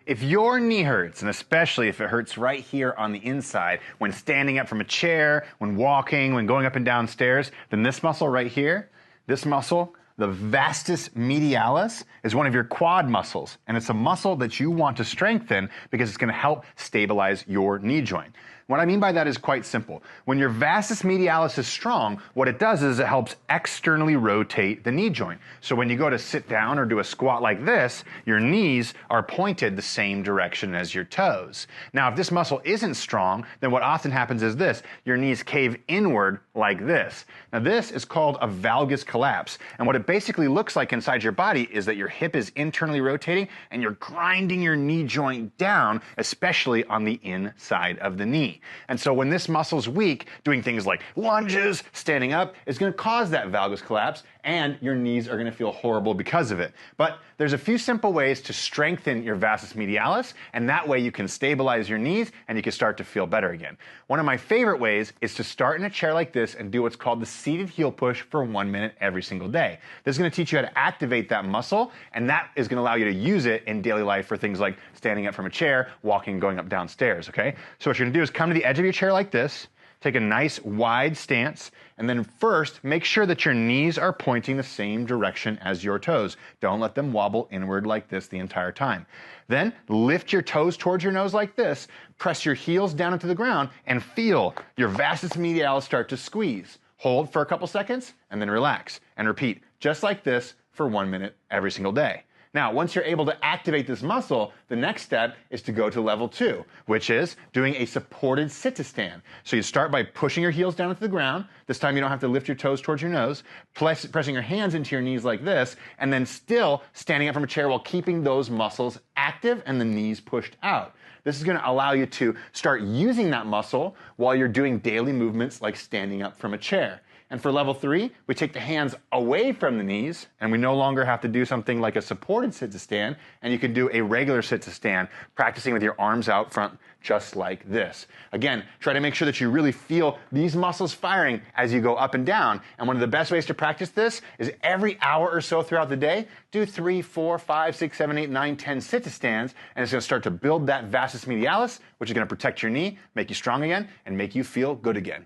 If your knee hurts, and especially if it hurts right here on the inside, when standing up from a chair, when walking, when going up and down stairs, then this muscle right here, this muscle, the vastus medialis, is one of your quad muscles. And it's a muscle that you want to strengthen because it's going to help stabilize your knee joint. What I mean by that is quite simple. When your vastus medialis is strong, what it does is it helps externally rotate the knee joint. So when you go to sit down or do a squat like this, your knees are pointed the same direction as your toes. Now, if this muscle isn't strong, then what often happens is this: your knees cave inward like this. Now, this is called a valgus collapse. And what it basically looks like inside your body is that your hip is internally rotating and you're grinding your knee joint down, especially on the inside of the knee. And so when this muscle's weak, doing things like lunges, standing up, is going to cause that valgus collapse, and your knees are going to feel horrible because of it. But there's a few simple ways to strengthen your vastus medialis, and that way you can stabilize your knees and you can start to feel better again. One of my favorite ways is to start in a chair like this and do what's called the seated heel push for 1 minute every single day. This is going to teach you how to activate that muscle, and that is going to allow you to use it in daily life for things like standing up from a chair, walking, going up downstairs, okay? So what you're going to do is come to the edge of your chair like this, take a nice wide stance, and then first make sure that your knees are pointing the same direction as your toes. Don't let them wobble inward like this the entire time. Then lift your toes towards your nose like this, press your heels down into the ground, and feel your vastus medialis start to squeeze. Hold for a couple seconds, and then relax, and repeat just like this for 1 minute every single day. Now, once you're able to activate this muscle, the next step is to go to level 2, which is doing a supported sit-to-stand. So you start by pushing your heels down into the ground. This time you don't have to lift your toes towards your nose, pressing your hands into your knees like this, and then still standing up from a chair while keeping those muscles active and the knees pushed out. This is going to allow you to start using that muscle while you're doing daily movements like standing up from a chair. And for level 3, we take the hands away from the knees, and we no longer have to do something like a supported sit-to-stand, and you can do a regular sit-to-stand, practicing with your arms out front, just like this. Again, try to make sure that you really feel these muscles firing as you go up and down. And one of the best ways to practice this is every hour or so throughout the day, do 3, 4, 5, 6, 7, 8, 9, 10 sit-to-stands, and it's going to start to build that vastus medialis, which is going to protect your knee, make you strong again, and make you feel good again.